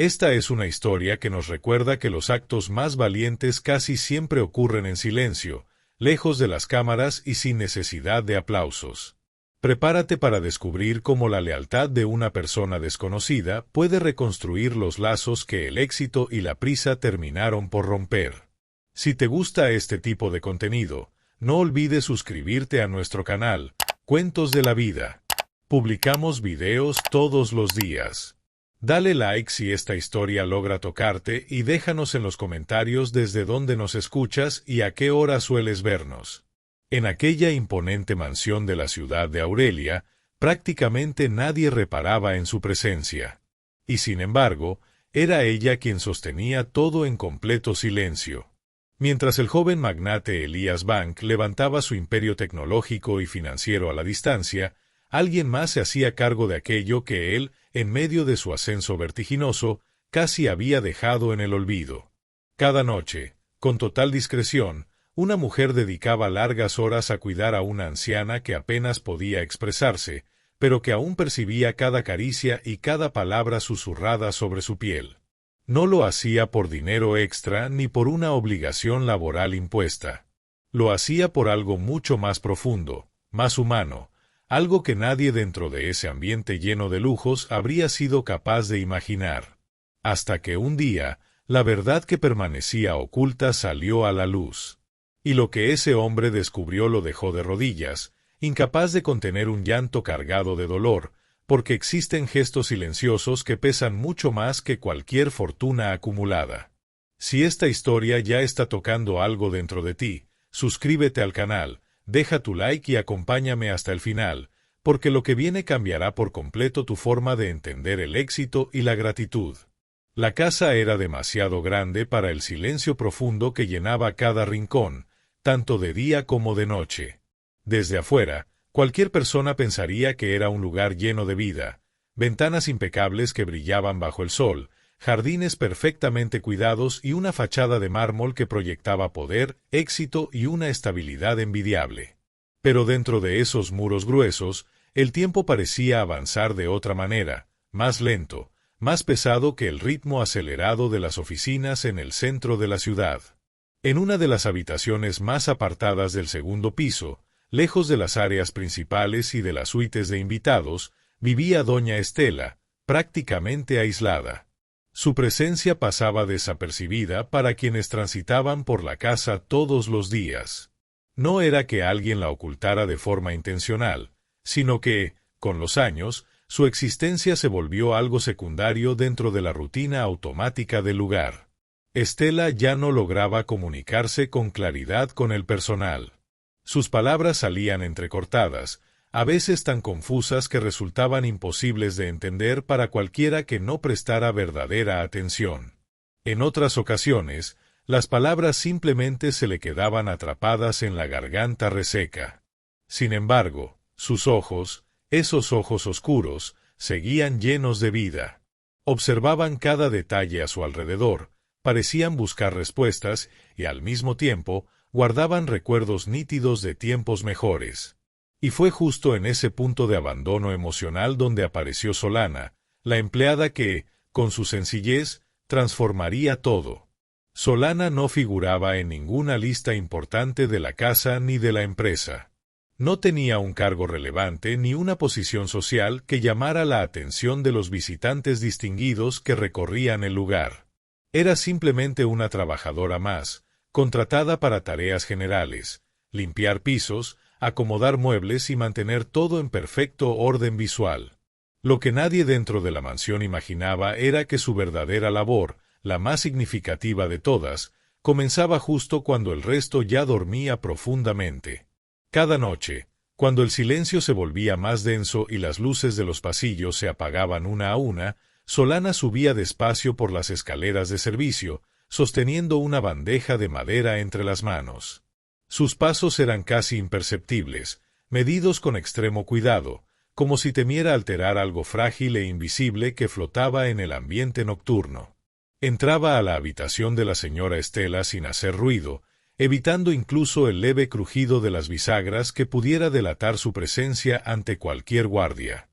Esta es una historia que nos recuerda que los actos más valientes casi siempre ocurren en silencio, lejos de las cámaras y sin necesidad de aplausos. Prepárate para descubrir cómo la lealtad de una persona desconocida puede reconstruir los lazos que el éxito y la prisa terminaron por romper. Si te gusta este tipo de contenido, no olvides suscribirte a nuestro canal, Cuentos de la Vida. Publicamos videos todos los días. Dale like si esta historia logra tocarte y déjanos en los comentarios desde dónde nos escuchas y a qué hora sueles vernos. En aquella imponente mansión de la ciudad de Aurelia, prácticamente nadie reparaba en su presencia. Y sin embargo, era ella quien sostenía todo en completo silencio. Mientras el joven magnate Elias Bank levantaba su imperio tecnológico y financiero a la distancia, alguien más se hacía cargo de aquello que él, en medio de su ascenso vertiginoso, casi había dejado en el olvido. Cada noche, con total discreción, una mujer dedicaba largas horas a cuidar a una anciana que apenas podía expresarse, pero que aún percibía cada caricia y cada palabra susurrada sobre su piel. No lo hacía por dinero extra ni por una obligación laboral impuesta. Lo hacía por algo mucho más profundo, más humano, algo que nadie dentro de ese ambiente lleno de lujos habría sido capaz de imaginar. Hasta que un día, la verdad que permanecía oculta salió a la luz. Y lo que ese hombre descubrió lo dejó de rodillas, incapaz de contener un llanto cargado de dolor, porque existen gestos silenciosos que pesan mucho más que cualquier fortuna acumulada. Si esta historia ya está tocando algo dentro de ti, suscríbete al canal, deja tu like y acompáñame hasta el final, porque lo que viene cambiará por completo tu forma de entender el éxito y la gratitud. La casa era demasiado grande para el silencio profundo que llenaba cada rincón, tanto de día como de noche. Desde afuera, cualquier persona pensaría que era un lugar lleno de vida, ventanas impecables que brillaban bajo el sol, jardines perfectamente cuidados y una fachada de mármol que proyectaba poder, éxito y una estabilidad envidiable. Pero dentro de esos muros gruesos, el tiempo parecía avanzar de otra manera, más lento, más pesado que el ritmo acelerado de las oficinas en el centro de la ciudad. En una de las habitaciones más apartadas del segundo piso, lejos de las áreas principales y de las suites de invitados, vivía doña Estela, prácticamente aislada. Su presencia pasaba desapercibida para quienes transitaban por la casa todos los días. No era que alguien la ocultara de forma intencional, sino que, con los años, su existencia se volvió algo secundario dentro de la rutina automática del lugar. Estela ya no lograba comunicarse con claridad con el personal. Sus palabras salían entrecortadas, a veces tan confusas que resultaban imposibles de entender para cualquiera que no prestara verdadera atención. En otras ocasiones, las palabras simplemente se le quedaban atrapadas en la garganta reseca. Sin embargo, sus ojos, esos ojos oscuros, seguían llenos de vida. Observaban cada detalle a su alrededor, parecían buscar respuestas y, al mismo tiempo, guardaban recuerdos nítidos de tiempos mejores. Y fue justo en ese punto de abandono emocional donde apareció Solana, la empleada que, con su sencillez, transformaría todo. Solana no figuraba en ninguna lista importante de la casa ni de la empresa. No tenía un cargo relevante ni una posición social que llamara la atención de los visitantes distinguidos que recorrían el lugar. Era simplemente una trabajadora más, contratada para tareas generales, limpiar pisos, acomodar muebles y mantener todo en perfecto orden visual. Lo que nadie dentro de la mansión imaginaba era que su verdadera labor, la más significativa de todas, comenzaba justo cuando el resto ya dormía profundamente. Cada noche, cuando el silencio se volvía más denso y las luces de los pasillos se apagaban una a una, Solana subía despacio por las escaleras de servicio, sosteniendo una bandeja de madera entre las manos. Sus pasos eran casi imperceptibles, medidos con extremo cuidado, como si temiera alterar algo frágil e invisible que flotaba en el ambiente nocturno. Entraba a la habitación de la señora Estela sin hacer ruido, evitando incluso el leve crujido de las bisagras que pudiera delatar su presencia ante cualquier guardia.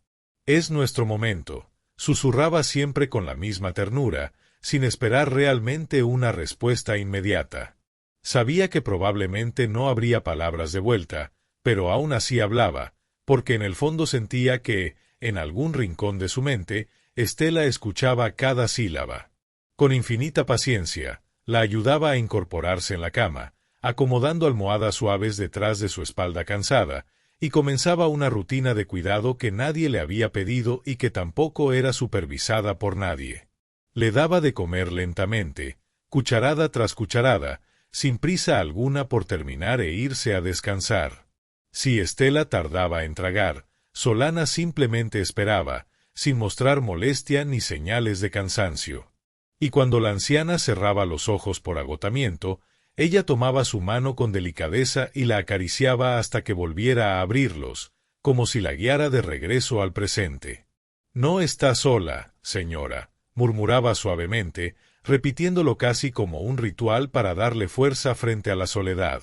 «Es nuestro momento», Susurraba siempre con la misma ternura, sin esperar realmente una respuesta inmediata. Sabía que probablemente no habría palabras de vuelta, pero aún así hablaba, porque en el fondo sentía que, en algún rincón de su mente, Estela escuchaba cada sílaba. Con infinita paciencia, la ayudaba a incorporarse en la cama, acomodando almohadas suaves detrás de su espalda cansada, y comenzaba una rutina de cuidado que nadie le había pedido y que tampoco era supervisada por nadie. Le daba de comer lentamente, cucharada tras cucharada, sin prisa alguna por terminar e irse a descansar. Si Estela tardaba en tragar, Solana simplemente esperaba, sin mostrar molestia ni señales de cansancio. Y cuando la anciana cerraba los ojos por agotamiento, ella tomaba su mano con delicadeza y la acariciaba hasta que volviera a abrirlos, como si la guiara de regreso al presente. «No está sola, señora», murmuraba suavemente, repitiéndolo casi como un ritual para darle fuerza frente a la soledad.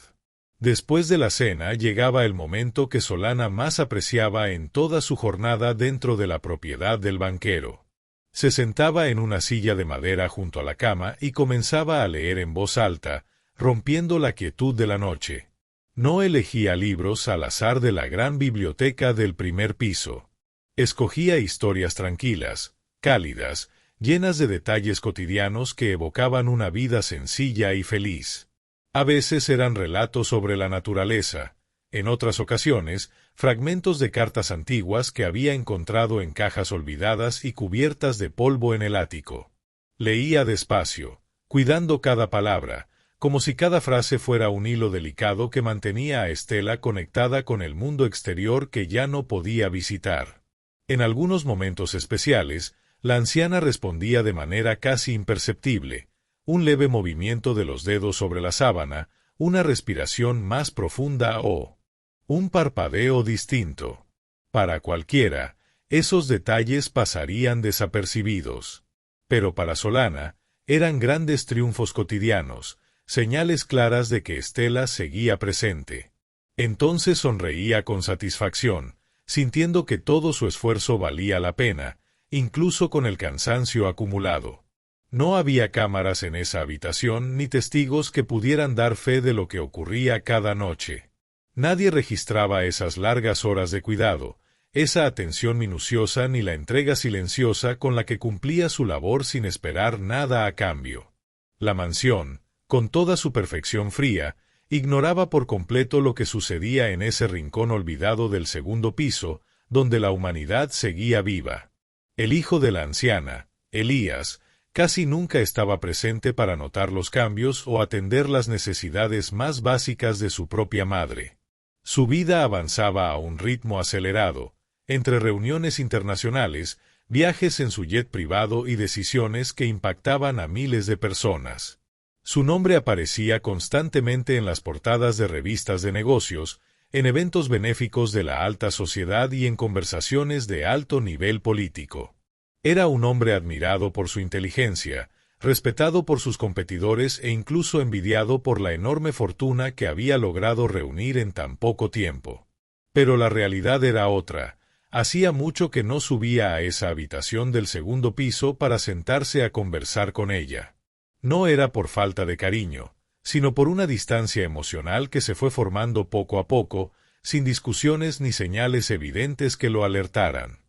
Después de la cena llegaba el momento que Solana más apreciaba en toda su jornada dentro de la propiedad del banquero. Se sentaba en una silla de madera junto a la cama y comenzaba a leer en voz alta, rompiendo la quietud de la noche. No elegía libros al azar de la gran biblioteca del primer piso. Escogía historias tranquilas, cálidas, llenas de detalles cotidianos que evocaban una vida sencilla y feliz. A veces eran relatos sobre la naturaleza, en otras ocasiones, fragmentos de cartas antiguas que había encontrado en cajas olvidadas y cubiertas de polvo en el ático. Leía despacio, cuidando cada palabra, como si cada frase fuera un hilo delicado que mantenía a Estela conectada con el mundo exterior que ya no podía visitar. En algunos momentos especiales, la anciana respondía de manera casi imperceptible, un leve movimiento de los dedos sobre la sábana, una respiración más profunda o un parpadeo distinto. Para cualquiera, esos detalles pasarían desapercibidos. Pero para Solana, eran grandes triunfos cotidianos, señales claras de que Estela seguía presente. Entonces sonreía con satisfacción, sintiendo que todo su esfuerzo valía la pena, incluso con el cansancio acumulado. No había cámaras en esa habitación ni testigos que pudieran dar fe de lo que ocurría cada noche. Nadie registraba esas largas horas de cuidado, esa atención minuciosa ni la entrega silenciosa con la que cumplía su labor sin esperar nada a cambio. La mansión, con toda su perfección fría, ignoraba por completo lo que sucedía en ese rincón olvidado del segundo piso, donde la humanidad seguía viva. El hijo de la anciana, Elías, casi nunca estaba presente para notar los cambios o atender las necesidades más básicas de su propia madre. Su vida avanzaba a un ritmo acelerado, entre reuniones internacionales, viajes en su jet privado y decisiones que impactaban a miles de personas. Su nombre aparecía constantemente en las portadas de revistas de negocios, en eventos benéficos de la alta sociedad y en conversaciones de alto nivel político. Era un hombre admirado por su inteligencia, respetado por sus competidores e incluso envidiado por la enorme fortuna que había logrado reunir en tan poco tiempo. Pero la realidad era otra. Hacía mucho que no subía a esa habitación del segundo piso para sentarse a conversar con ella. No era por falta de cariño, sino por una distancia emocional que se fue formando poco a poco, sin discusiones ni señales evidentes que lo alertaran.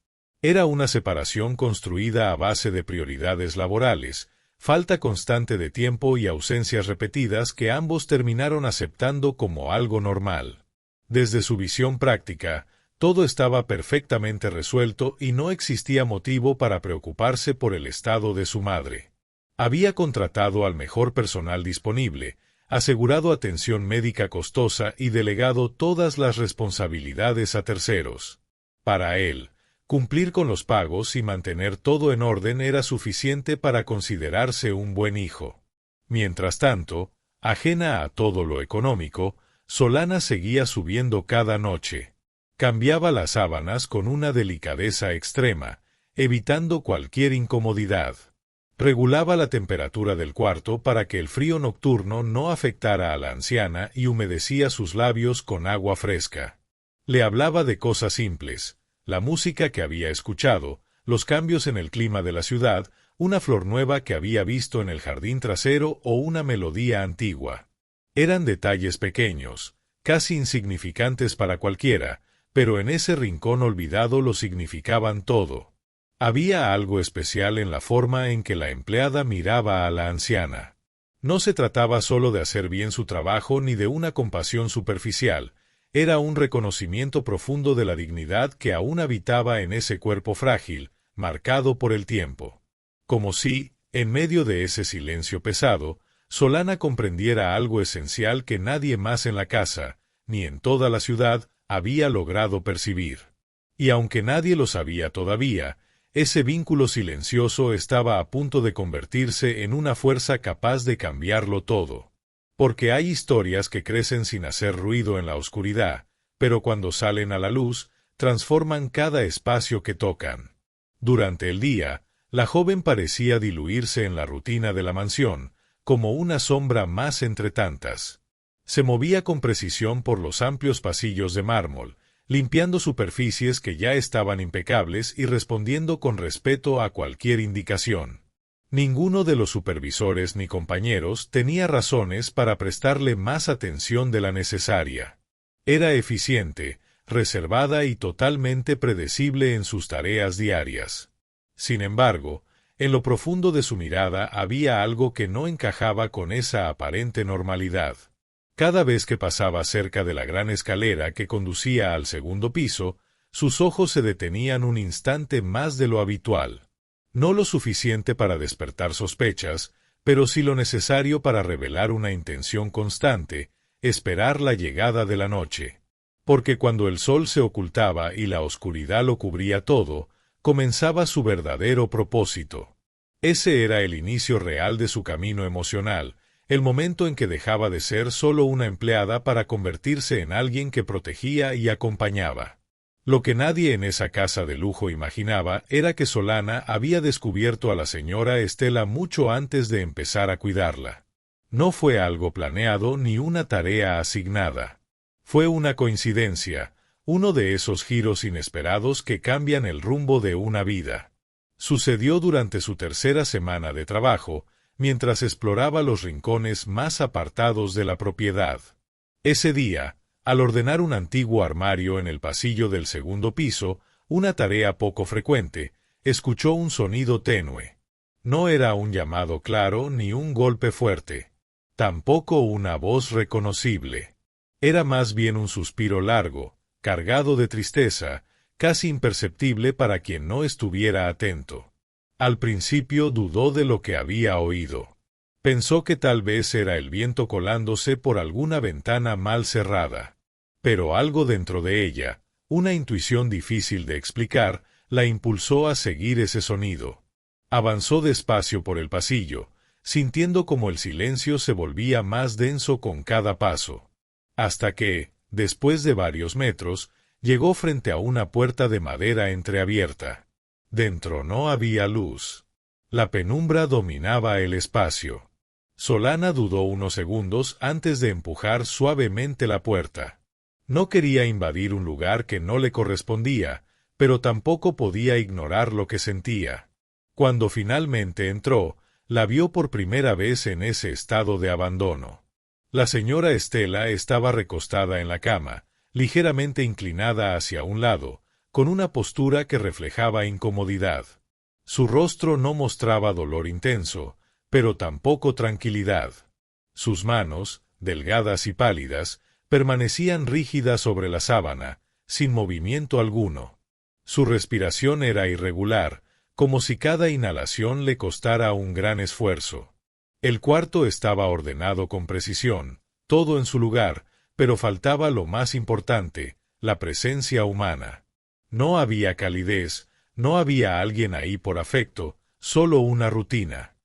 Era una separación construida a base de prioridades laborales, falta constante de tiempo y ausencias repetidas que ambos terminaron aceptando como algo normal. Desde su visión práctica, todo estaba perfectamente resuelto y no existía motivo para preocuparse por el estado de su madre. Había contratado al mejor personal disponible, asegurado atención médica costosa y delegado todas las responsabilidades a terceros. Para él, cumplir con los pagos y mantener todo en orden era suficiente para considerarse un buen hijo. Mientras tanto, ajena a todo lo económico, Solana seguía subiendo cada noche. Cambiaba las sábanas con una delicadeza extrema, evitando cualquier incomodidad. Regulaba la temperatura del cuarto para que el frío nocturno no afectara a la anciana y humedecía sus labios con agua fresca. Le hablaba de cosas simples, la música que había escuchado, los cambios en el clima de la ciudad, una flor nueva que había visto en el jardín trasero o una melodía antigua. Eran detalles pequeños, casi insignificantes para cualquiera, pero en ese rincón olvidado lo significaban todo. Había algo especial en la forma en que la empleada miraba a la anciana. No se trataba solo de hacer bien su trabajo ni de una compasión superficial, era un reconocimiento profundo de la dignidad que aún habitaba en ese cuerpo frágil, marcado por el tiempo. Como si, en medio de ese silencio pesado, Solana comprendiera algo esencial que nadie más en la casa, ni en toda la ciudad, había logrado percibir. Y aunque nadie lo sabía todavía, ese vínculo silencioso estaba a punto de convertirse en una fuerza capaz de cambiarlo todo. Porque hay historias que crecen sin hacer ruido en la oscuridad, pero cuando salen a la luz, transforman cada espacio que tocan. Durante el día, la joven parecía diluirse en la rutina de la mansión, como una sombra más entre tantas. Se movía con precisión por los amplios pasillos de mármol, limpiando superficies que ya estaban impecables y respondiendo con respeto a cualquier indicación. Ninguno de los supervisores ni compañeros tenía razones para prestarle más atención de la necesaria. Era eficiente, reservada y totalmente predecible en sus tareas diarias. Sin embargo, en lo profundo de su mirada había algo que no encajaba con esa aparente normalidad. Cada vez que pasaba cerca de la gran escalera que conducía al segundo piso, sus ojos se detenían un instante más de lo habitual. No lo suficiente para despertar sospechas, pero sí lo necesario para revelar una intención constante, esperar la llegada de la noche. Porque cuando el sol se ocultaba y la oscuridad lo cubría todo, comenzaba su verdadero propósito. Ese era el inicio real de su camino emocional, el momento en que dejaba de ser solo una empleada para convertirse en alguien que protegía y acompañaba. Lo que nadie en esa casa de lujo imaginaba era que Solana había descubierto a la señora Estela mucho antes de empezar a cuidarla. No fue algo planeado ni una tarea asignada. Fue una coincidencia, uno de esos giros inesperados que cambian el rumbo de una vida. Sucedió durante su tercera semana de trabajo, mientras exploraba los rincones más apartados de la propiedad. Ese día, al ordenar un antiguo armario en el pasillo del segundo piso, una tarea poco frecuente, escuchó un sonido tenue. No era un llamado claro ni un golpe fuerte. Tampoco una voz reconocible. Era más bien un suspiro largo, cargado de tristeza, casi imperceptible para quien no estuviera atento. Al principio dudó de lo que había oído. Pensó que tal vez era el viento colándose por alguna ventana mal cerrada. Pero algo dentro de ella, una intuición difícil de explicar, la impulsó a seguir ese sonido. Avanzó despacio por el pasillo, sintiendo como el silencio se volvía más denso con cada paso. Hasta que, después de varios metros, llegó frente a una puerta de madera entreabierta. Dentro no había luz. La penumbra dominaba el espacio. Solana dudó unos segundos antes de empujar suavemente la puerta. No quería invadir un lugar que no le correspondía, pero tampoco podía ignorar lo que sentía. Cuando finalmente entró, la vio por primera vez en ese estado de abandono. La señora Estela estaba recostada en la cama, ligeramente inclinada hacia un lado, con una postura que reflejaba incomodidad. Su rostro no mostraba dolor intenso, pero tampoco tranquilidad. Sus manos, delgadas y pálidas, permanecían rígidas sobre la sábana, sin movimiento alguno. Su respiración era irregular, como si cada inhalación le costara un gran esfuerzo. El cuarto estaba ordenado con precisión, todo en su lugar, pero faltaba lo más importante, la presencia humana. No había calidez, no había alguien ahí por afecto, solo una rutina.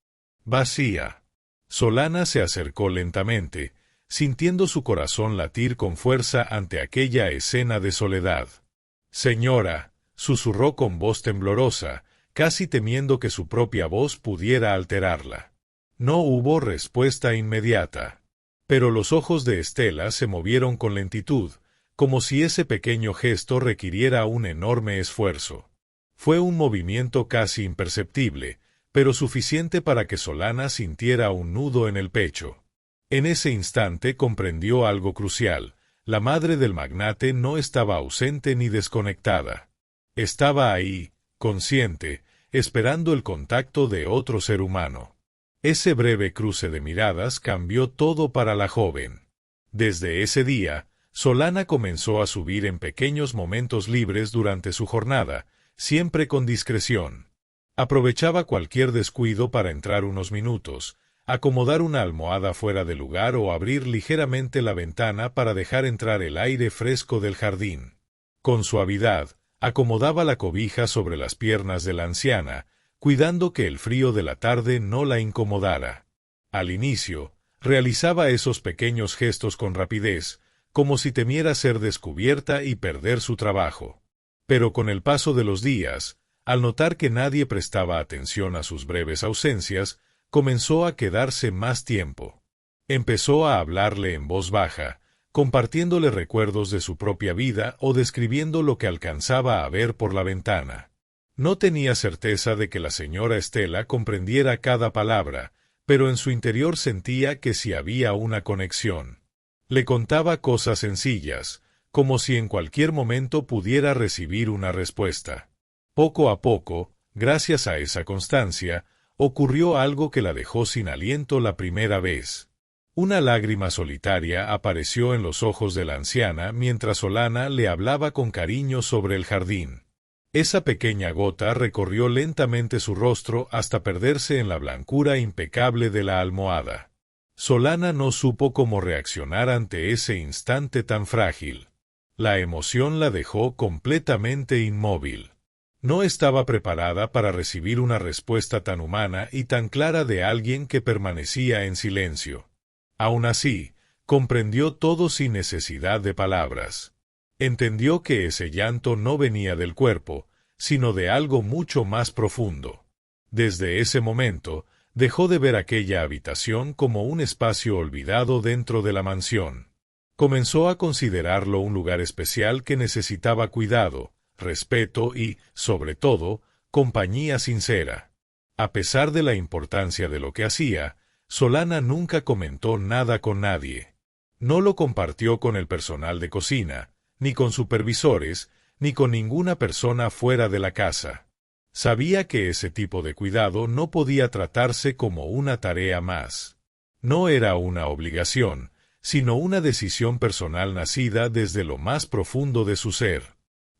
Vacía. Solana se acercó lentamente, sintiendo su corazón latir con fuerza ante aquella escena de soledad. «Señora», susurró con voz temblorosa, casi temiendo que su propia voz pudiera alterarla. No hubo respuesta inmediata. Pero los ojos de Estela se movieron con lentitud, como si ese pequeño gesto requiriera un enorme esfuerzo. Fue un movimiento casi imperceptible, pero suficiente para que Solana sintiera un nudo en el pecho. En ese instante comprendió algo crucial: la madre del magnate no estaba ausente ni desconectada. Estaba ahí, consciente, esperando el contacto de otro ser humano. Ese breve cruce de miradas cambió todo para la joven. Desde ese día, Solana comenzó a subir en pequeños momentos libres durante su jornada, siempre con discreción. Aprovechaba cualquier descuido para entrar unos minutos, acomodar una almohada fuera de lugar o abrir ligeramente la ventana para dejar entrar el aire fresco del jardín. Con suavidad, acomodaba la cobija sobre las piernas de la anciana, cuidando que el frío de la tarde no la incomodara. Al inicio, realizaba esos pequeños gestos con rapidez, como si temiera ser descubierta y perder su trabajo. Pero con el paso de los días, al notar que nadie prestaba atención a sus breves ausencias, comenzó a quedarse más tiempo. Empezó a hablarle en voz baja, compartiéndole recuerdos de su propia vida o describiendo lo que alcanzaba a ver por la ventana. No tenía certeza de que la señora Estela comprendiera cada palabra, pero en su interior sentía que sí había una conexión. Le contaba cosas sencillas, como si en cualquier momento pudiera recibir una respuesta. Poco a poco, gracias a esa constancia, ocurrió algo que la dejó sin aliento la primera vez. Una lágrima solitaria apareció en los ojos de la anciana mientras Solana le hablaba con cariño sobre el jardín. Esa pequeña gota recorrió lentamente su rostro hasta perderse en la blancura impecable de la almohada. Solana no supo cómo reaccionar ante ese instante tan frágil. La emoción la dejó completamente inmóvil. No estaba preparada para recibir una respuesta tan humana y tan clara de alguien que permanecía en silencio. Aún así, comprendió todo sin necesidad de palabras. Entendió que ese llanto no venía del cuerpo, sino de algo mucho más profundo. Desde ese momento, dejó de ver aquella habitación como un espacio olvidado dentro de la mansión. Comenzó a considerarlo un lugar especial que necesitaba cuidado, respeto y, sobre todo, compañía sincera. A pesar de la importancia de lo que hacía, Solana nunca comentó nada con nadie. No lo compartió con el personal de cocina, ni con supervisores, ni con ninguna persona fuera de la casa. Sabía que ese tipo de cuidado no podía tratarse como una tarea más. No era una obligación, sino una decisión personal nacida desde lo más profundo de su ser.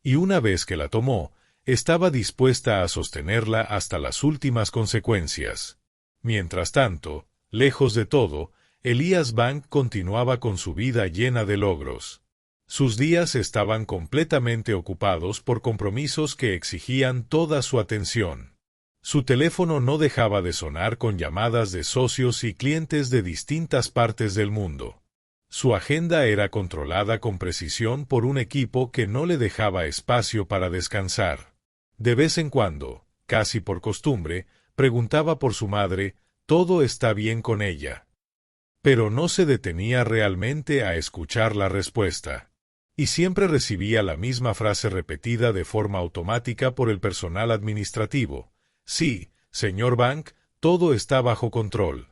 Y una vez que la tomó, estaba dispuesta a sostenerla hasta las últimas consecuencias. Mientras tanto, lejos de todo, Elias Bank continuaba con su vida llena de logros. Sus días estaban completamente ocupados por compromisos que exigían toda su atención. Su teléfono no dejaba de sonar con llamadas de socios y clientes de distintas partes del mundo. Su agenda era controlada con precisión por un equipo que no le dejaba espacio para descansar. De vez en cuando, casi por costumbre, preguntaba por su madre: ¿todo está bien con ella? Pero no se detenía realmente a escuchar la respuesta. Y siempre recibía la misma frase repetida de forma automática por el personal administrativo: sí, señor Bank, todo está bajo control.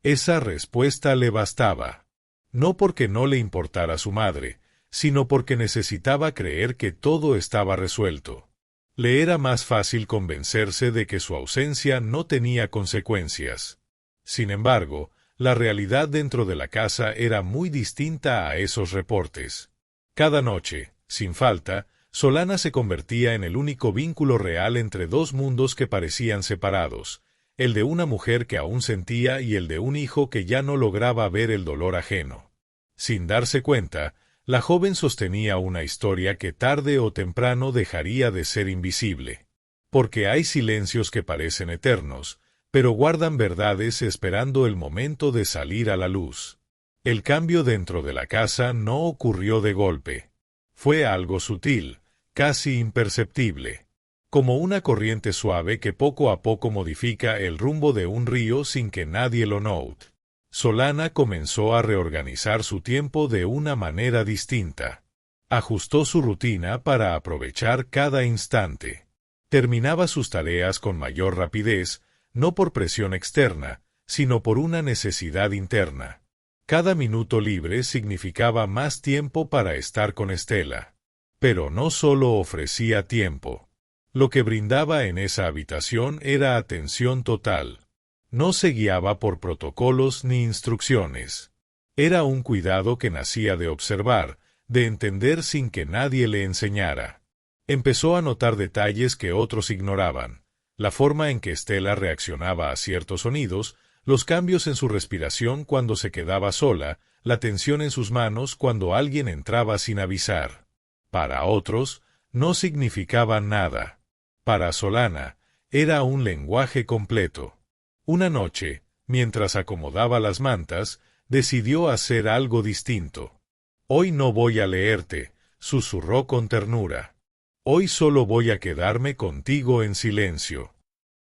Esa respuesta le bastaba. No porque no le importara su madre, sino porque necesitaba creer que todo estaba resuelto. Le era más fácil convencerse de que su ausencia no tenía consecuencias. Sin embargo, la realidad dentro de la casa era muy distinta a esos reportes. Cada noche, sin falta, Solana se convertía en el único vínculo real entre dos mundos que parecían separados, el de una mujer que aún sentía y el de un hijo que ya no lograba ver el dolor ajeno. Sin darse cuenta, la joven sostenía una historia que tarde o temprano dejaría de ser invisible. Porque hay silencios que parecen eternos, pero guardan verdades esperando el momento de salir a la luz. El cambio dentro de la casa no ocurrió de golpe. Fue algo sutil, casi imperceptible. Como una corriente suave que poco a poco modifica el rumbo de un río sin que nadie lo note. Solana comenzó a reorganizar su tiempo de una manera distinta. Ajustó su rutina para aprovechar cada instante. Terminaba sus tareas con mayor rapidez, no por presión externa, sino por una necesidad interna. Cada minuto libre significaba más tiempo para estar con Estela. Pero no solo ofrecía tiempo. Lo que brindaba en esa habitación era atención total. No se guiaba por protocolos ni instrucciones. Era un cuidado que nacía de observar, de entender sin que nadie le enseñara. Empezó a notar detalles que otros ignoraban: la forma en que Estela reaccionaba a ciertos sonidos, los cambios en su respiración cuando se quedaba sola, la tensión en sus manos cuando alguien entraba sin avisar. Para otros, no significaba nada. Para Solana, era un lenguaje completo. Una noche, mientras acomodaba las mantas, decidió hacer algo distinto. «Hoy no voy a leerte», susurró con ternura. «Hoy solo voy a quedarme contigo en silencio».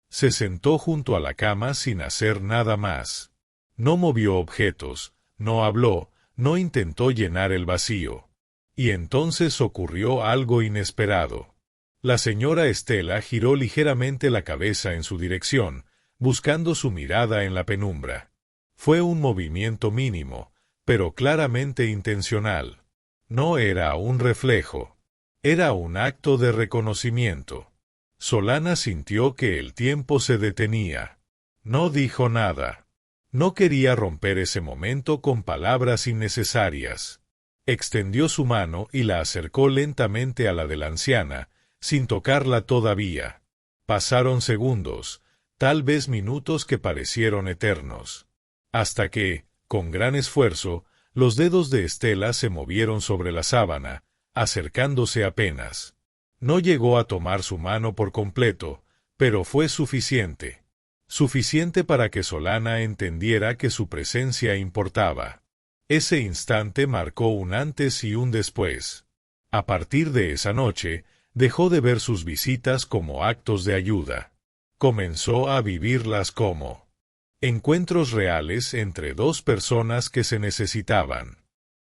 Se sentó junto a la cama sin hacer nada más. No movió objetos, no habló, no intentó llenar el vacío. Y entonces ocurrió algo inesperado. La señora Estela giró ligeramente la cabeza en su dirección, buscando su mirada en la penumbra. Fue un movimiento mínimo, pero claramente intencional. No era un reflejo. Era un acto de reconocimiento. Solana sintió que el tiempo se detenía. No dijo nada. No quería romper ese momento con palabras innecesarias. Extendió su mano y la acercó lentamente a la de la anciana, sin tocarla todavía. Pasaron segundos, tal vez minutos que parecieron eternos. Hasta que, con gran esfuerzo, los dedos de Estela se movieron sobre la sábana, acercándose apenas. No llegó a tomar su mano por completo, pero fue suficiente. Suficiente para que Solana entendiera que su presencia importaba. Ese instante marcó un antes y un después. A partir de esa noche, dejó de ver sus visitas como actos de ayuda. Comenzó a vivirlas como encuentros reales entre dos personas que se necesitaban.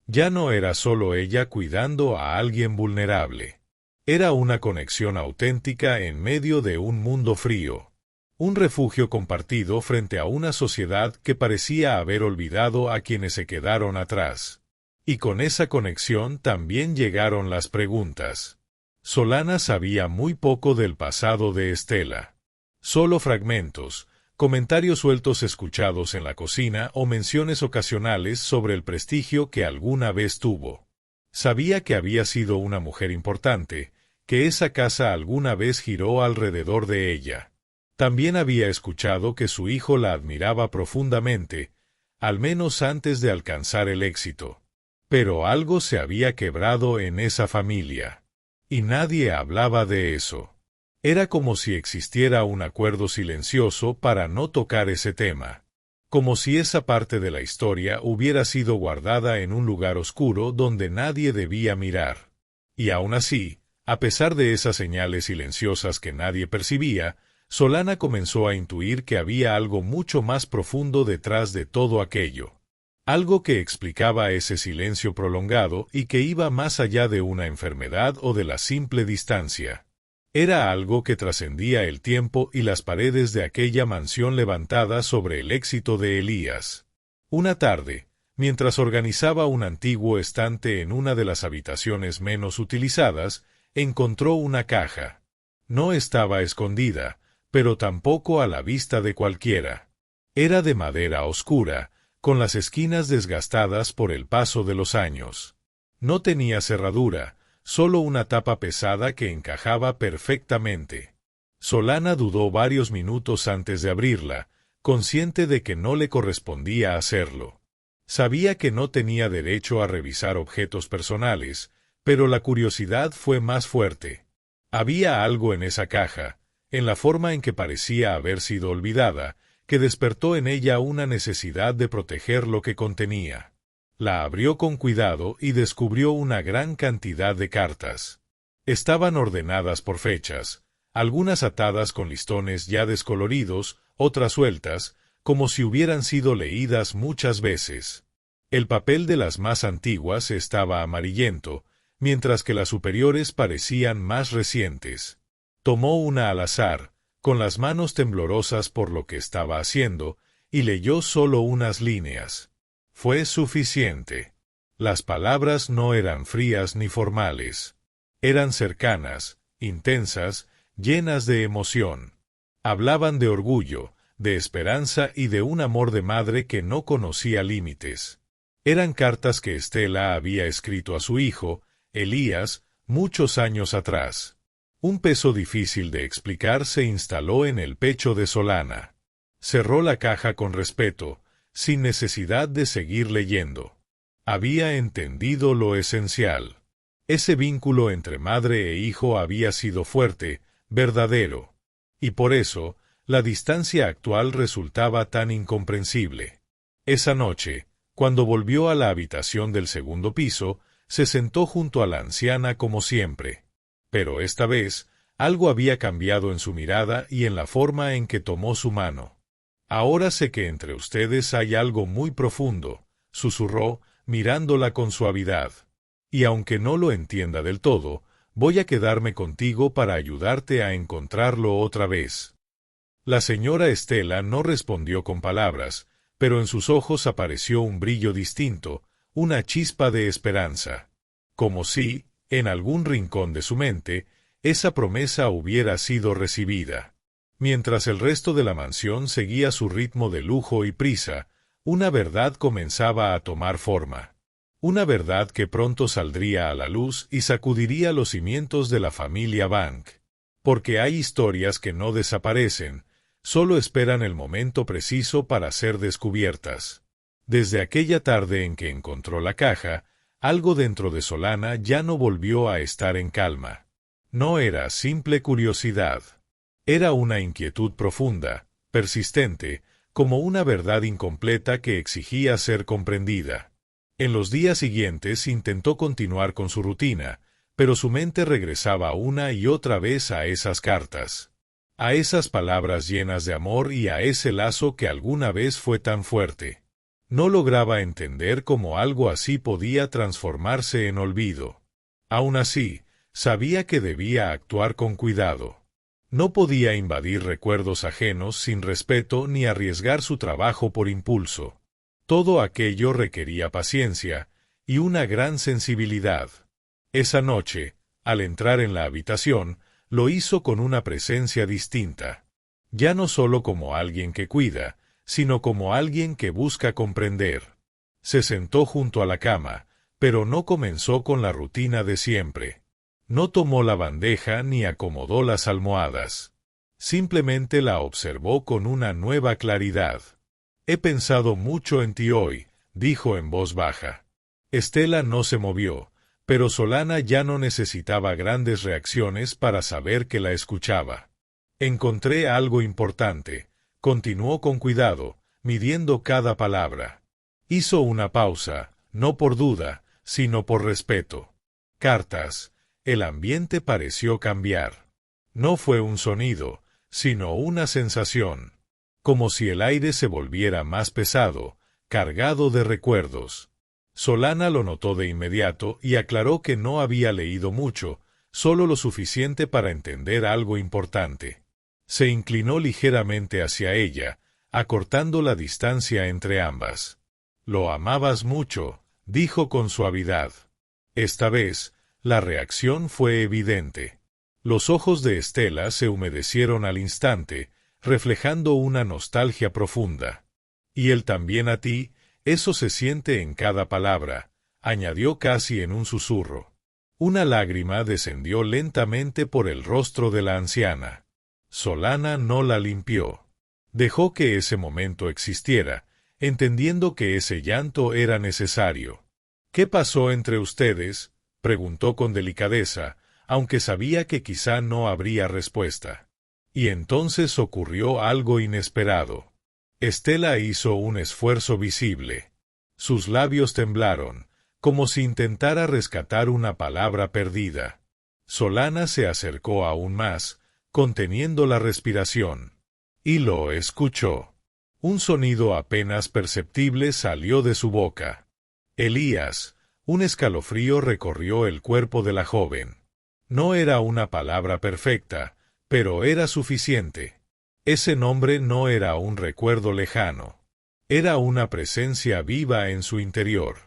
Ya no era solo ella cuidando a alguien vulnerable. Era una conexión auténtica en medio de un mundo frío. Un refugio compartido frente a una sociedad que parecía haber olvidado a quienes se quedaron atrás. Y con esa conexión también llegaron las preguntas. Solana sabía muy poco del pasado de Estela. Solo fragmentos, comentarios sueltos escuchados en la cocina o menciones ocasionales sobre el prestigio que alguna vez tuvo. Sabía que había sido una mujer importante, que esa casa alguna vez giró alrededor de ella. También había escuchado que su hijo la admiraba profundamente, al menos antes de alcanzar el éxito. Pero algo se había quebrado en esa familia. Y nadie hablaba de eso. Era como si existiera un acuerdo silencioso para no tocar ese tema. Como si esa parte de la historia hubiera sido guardada en un lugar oscuro donde nadie debía mirar. Y aún así, a pesar de esas señales silenciosas que nadie percibía, Solana comenzó a intuir que había algo mucho más profundo detrás de todo aquello. Algo que explicaba ese silencio prolongado y que iba más allá de una enfermedad o de la simple distancia. Era algo que trascendía el tiempo y las paredes de aquella mansión levantada sobre el éxito de Elías. Una tarde, mientras organizaba un antiguo estante en una de las habitaciones menos utilizadas, encontró una caja. No estaba escondida, pero tampoco a la vista de cualquiera. Era de madera oscura, con las esquinas desgastadas por el paso de los años. No tenía cerradura, solo una tapa pesada que encajaba perfectamente. Solana dudó varios minutos antes de abrirla, consciente de que no le correspondía hacerlo. Sabía que no tenía derecho a revisar objetos personales, pero la curiosidad fue más fuerte. Había algo en esa caja, en la forma en que parecía haber sido olvidada, que despertó en ella una necesidad de proteger lo que contenía. La abrió con cuidado y descubrió una gran cantidad de cartas. Estaban ordenadas por fechas, algunas atadas con listones ya descoloridos, otras sueltas, como si hubieran sido leídas muchas veces. El papel de las más antiguas estaba amarillento, mientras que las superiores parecían más recientes. Tomó una al azar, con las manos temblorosas por lo que estaba haciendo, y leyó solo unas líneas. Fue suficiente. Las palabras no eran frías ni formales. Eran cercanas, intensas, llenas de emoción. Hablaban de orgullo, de esperanza y de un amor de madre que no conocía límites. Eran cartas que Estela había escrito a su hijo, Elías, muchos años atrás. Un peso difícil de explicar se instaló en el pecho de Solana. Cerró la caja con respeto, sin necesidad de seguir leyendo. Había entendido lo esencial. Ese vínculo entre madre e hijo había sido fuerte, verdadero. Y por eso, la distancia actual resultaba tan incomprensible. Esa noche, cuando volvió a la habitación del segundo piso, se sentó junto a la anciana como siempre. Pero esta vez, algo había cambiado en su mirada y en la forma en que tomó su mano. «Ahora sé que entre ustedes hay algo muy profundo», susurró, mirándola con suavidad. «Y aunque no lo entienda del todo, voy a quedarme contigo para ayudarte a encontrarlo otra vez». La señora Estela no respondió con palabras, pero en sus ojos apareció un brillo distinto, una chispa de esperanza. Como si, en algún rincón de su mente, esa promesa hubiera sido recibida. Mientras el resto de la mansión seguía su ritmo de lujo y prisa, una verdad comenzaba a tomar forma. Una verdad que pronto saldría a la luz y sacudiría los cimientos de la familia Bank. Porque hay historias que no desaparecen, solo esperan el momento preciso para ser descubiertas. Desde aquella tarde en que encontró la caja, algo dentro de Solana ya no volvió a estar en calma. No era simple curiosidad. Era una inquietud profunda, persistente, como una verdad incompleta que exigía ser comprendida. En los días siguientes intentó continuar con su rutina, pero su mente regresaba una y otra vez a esas cartas. A esas palabras llenas de amor y a ese lazo que alguna vez fue tan fuerte. No lograba entender cómo algo así podía transformarse en olvido. Aún así, sabía que debía actuar con cuidado. No podía invadir recuerdos ajenos sin respeto ni arriesgar su trabajo por impulso. Todo aquello requería paciencia y una gran sensibilidad. Esa noche, al entrar en la habitación, lo hizo con una presencia distinta. Ya no solo como alguien que cuida, sino como alguien que busca comprender. Se sentó junto a la cama, pero no comenzó con la rutina de siempre. No tomó la bandeja ni acomodó las almohadas. Simplemente la observó con una nueva claridad. «He pensado mucho en ti hoy», dijo en voz baja. Estela no se movió, pero Solana ya no necesitaba grandes reacciones para saber que la escuchaba. «Encontré algo importante», continuó con cuidado, midiendo cada palabra. Hizo una pausa, no por duda, sino por respeto. «Cartas». El ambiente pareció cambiar. No fue un sonido, sino una sensación. Como si el aire se volviera más pesado, cargado de recuerdos. Solana lo notó de inmediato y aclaró que no había leído mucho, solo lo suficiente para entender algo importante. Se inclinó ligeramente hacia ella, acortando la distancia entre ambas. «Lo amabas mucho», dijo con suavidad. Esta vez, la reacción fue evidente. Los ojos de Estela se humedecieron al instante, reflejando una nostalgia profunda. «Y él también a ti, eso se siente en cada palabra», añadió casi en un susurro. Una lágrima descendió lentamente por el rostro de la anciana. Solana no la limpió. Dejó que ese momento existiera, entendiendo que ese llanto era necesario. «¿Qué pasó entre ustedes?», preguntó con delicadeza, aunque sabía que quizá no habría respuesta. Y entonces ocurrió algo inesperado. Estela hizo un esfuerzo visible. Sus labios temblaron, como si intentara rescatar una palabra perdida. Solana se acercó aún más, conteniendo la respiración. Y lo escuchó. Un sonido apenas perceptible salió de su boca. «Elías». Un escalofrío recorrió el cuerpo de la joven. No era una palabra perfecta, Pero era suficiente. Ese nombre no era un recuerdo lejano. Era una presencia viva en su interior.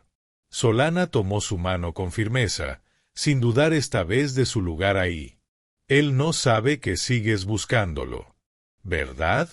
Solana tomó su mano con firmeza, sin dudar esta vez de su lugar ahí. Él no sabe que sigues buscándolo. ¿Verdad?,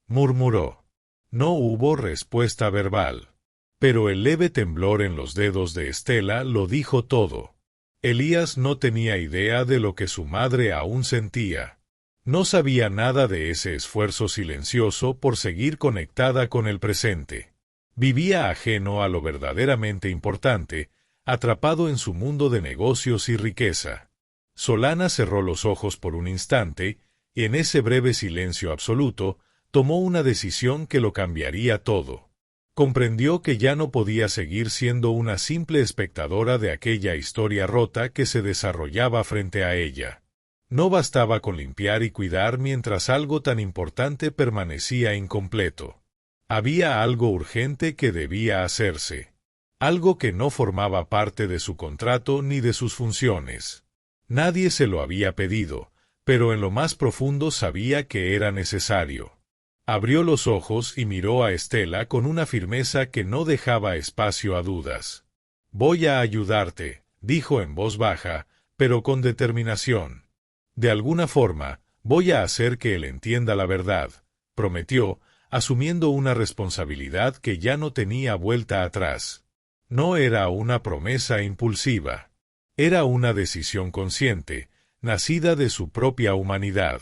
murmuró. No hubo respuesta verbal. Pero el leve temblor en los dedos de Estela lo dijo todo. Elías no tenía idea de lo que su madre aún sentía. No sabía nada de ese esfuerzo silencioso por seguir conectada con el presente. Vivía ajeno a lo verdaderamente importante, atrapado en su mundo de negocios y riqueza. Solana cerró los ojos por un instante, y en ese breve silencio absoluto, tomó una decisión que lo cambiaría todo. Comprendió que ya no podía seguir siendo una simple espectadora de aquella historia rota que se desarrollaba frente a ella. No bastaba con limpiar y cuidar mientras algo tan importante permanecía incompleto. Había algo urgente que debía hacerse. Algo que no formaba parte de su contrato ni de sus funciones. Nadie se lo había pedido, pero en lo más profundo sabía que era necesario. Abrió los ojos y miró a Estela con una firmeza que no dejaba espacio a dudas. «Voy a ayudarte», dijo en voz baja, pero con determinación. «De alguna forma, voy a hacer que él entienda la verdad», prometió, asumiendo una responsabilidad que ya no tenía vuelta atrás. No era una promesa impulsiva. Era una decisión consciente, nacida de su propia humanidad.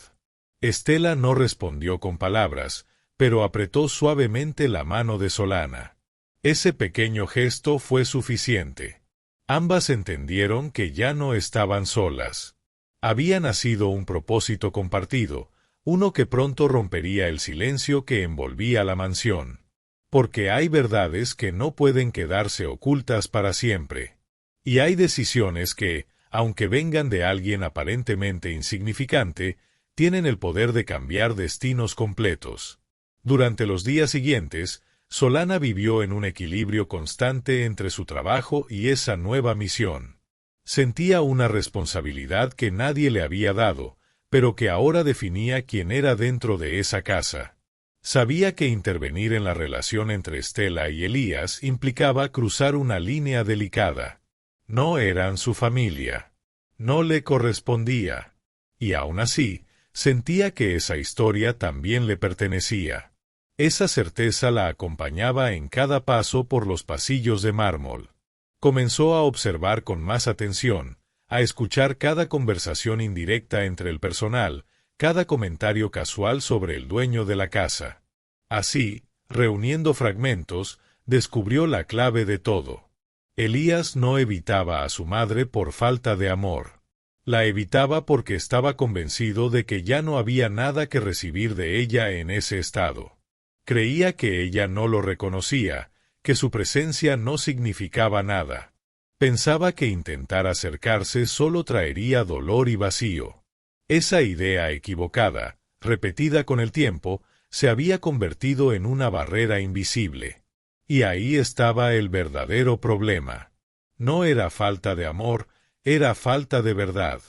Estela no respondió con palabras, pero apretó suavemente la mano de Solana. Ese pequeño gesto fue suficiente. Ambas entendieron que ya no estaban solas. Había nacido un propósito compartido, uno que pronto rompería el silencio que envolvía la mansión. Porque hay verdades que no pueden quedarse ocultas para siempre. Y hay decisiones que, aunque vengan de alguien aparentemente insignificante, tienen el poder de cambiar destinos completos. Durante los días siguientes, Solana vivió en un equilibrio constante entre su trabajo y esa nueva misión. Sentía una responsabilidad que nadie le había dado, pero que ahora definía quién era dentro de esa casa. Sabía que intervenir en la relación entre Estela y Elías implicaba cruzar una línea delicada. No eran su familia. No le correspondía. Y aún así, sentía que esa historia también le pertenecía. Esa certeza la acompañaba en cada paso por los pasillos de mármol. Comenzó a observar con más atención, a escuchar cada conversación indirecta entre el personal, cada comentario casual sobre el dueño de la casa. Así, reuniendo fragmentos, descubrió la clave de todo. Elías no evitaba a su madre por falta de amor. La evitaba porque estaba convencido de que ya no había nada que recibir de ella en ese estado. Creía que ella no lo reconocía, que su presencia no significaba nada. Pensaba que intentar acercarse solo traería dolor y vacío. Esa idea equivocada, repetida con el tiempo, se había convertido en una barrera invisible. Y ahí estaba el verdadero problema. No era falta de amor, era falta de verdad.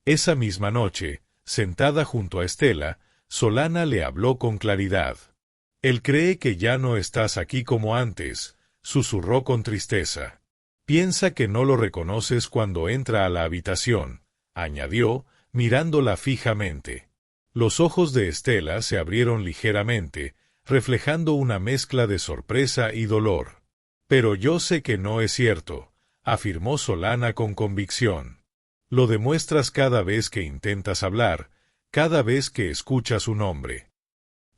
Esa misma noche, sentada junto a Estela, Solana le habló con claridad. «Él cree que ya no estás aquí como antes», susurró con tristeza. «Piensa que no lo reconoces cuando entra a la habitación», añadió, mirándola fijamente. Los ojos de Estela se abrieron ligeramente, reflejando una mezcla de sorpresa y dolor. «Pero yo sé que no es cierto», afirmó Solana con convicción. «Lo demuestras cada vez que intentas hablar, cada vez que escuchas su nombre».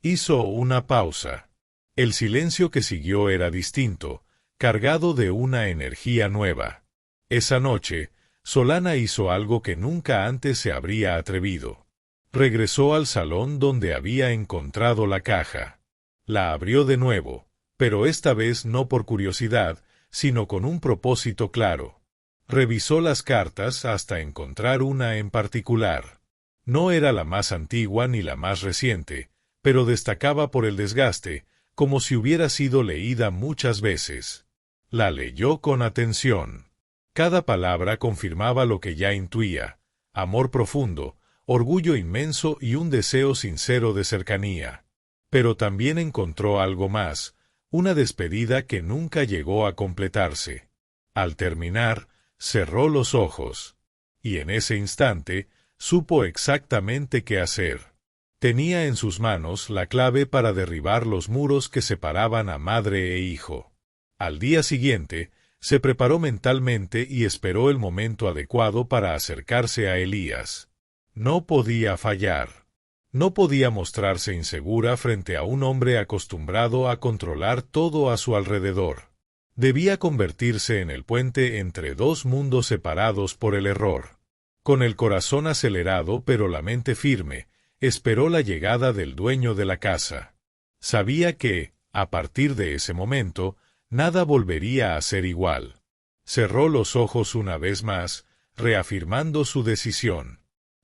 Hizo una pausa. El silencio que siguió era distinto, cargado de una energía nueva. Esa noche, Solana hizo algo que nunca antes se habría atrevido. Regresó al salón donde había encontrado la caja. La abrió de nuevo, pero esta vez no por curiosidad, sino con un propósito claro. Revisó las cartas hasta encontrar una en particular. No era la más antigua ni la más reciente, pero destacaba por el desgaste, como si hubiera sido leída muchas veces. La leyó con atención. Cada palabra confirmaba lo que ya intuía: amor profundo, orgullo inmenso y un deseo sincero de cercanía. Pero también encontró algo más, una despedida que nunca llegó a completarse. Al terminar, cerró los ojos. Y en ese instante, supo exactamente qué hacer. Tenía en sus manos la clave para derribar los muros que separaban a madre e hijo. Al día siguiente, se preparó mentalmente y esperó el momento adecuado para acercarse a Elías. No podía fallar. No podía mostrarse insegura frente a un hombre acostumbrado a controlar todo a su alrededor. Debía convertirse en el puente entre dos mundos separados por el error. Con el corazón acelerado pero la mente firme, esperó la llegada del dueño de la casa. Sabía que, a partir de ese momento, nada volvería a ser igual. Cerró los ojos una vez más, reafirmando su decisión.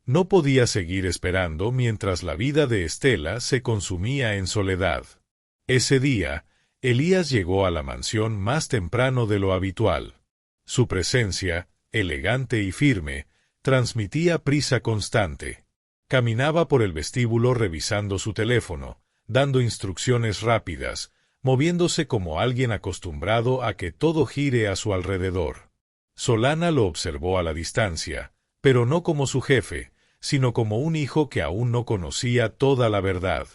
No podía seguir esperando mientras la vida de Estela se consumía en soledad. Ese día, Elías llegó a la mansión más temprano de lo habitual. Su presencia, elegante y firme, transmitía prisa constante. Caminaba por el vestíbulo revisando su teléfono, dando instrucciones rápidas, moviéndose como alguien acostumbrado a que todo gire a su alrededor. Solana lo observó a la distancia, pero no como su jefe, sino como un hijo que aún no conocía toda la verdad.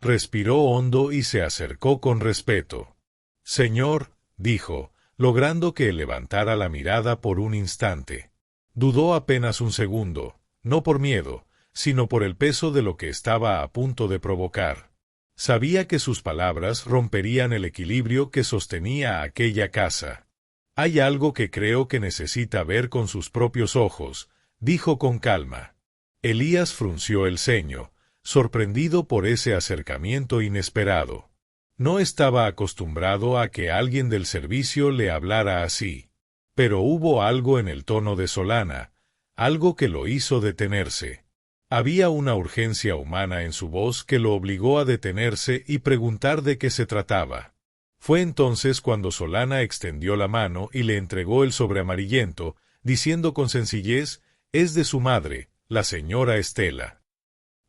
Respiró hondo y se acercó con respeto. «Señor», dijo, logrando que él levantara la mirada por un instante. Dudó apenas un segundo, no por miedo, sino por el peso de lo que estaba a punto de provocar. Sabía que sus palabras romperían el equilibrio que sostenía aquella casa. «Hay algo que creo que necesita ver con sus propios ojos», dijo con calma. Elías frunció el ceño, sorprendido por ese acercamiento inesperado. No estaba acostumbrado a que alguien del servicio le hablara así. Pero hubo algo en el tono de Solana, algo que lo hizo detenerse. Había una urgencia humana en su voz que lo obligó a detenerse y preguntar de qué se trataba. Fue entonces cuando Solana extendió la mano y le entregó el sobre amarillento, diciendo con sencillez: «Es de su madre, la señora Estela».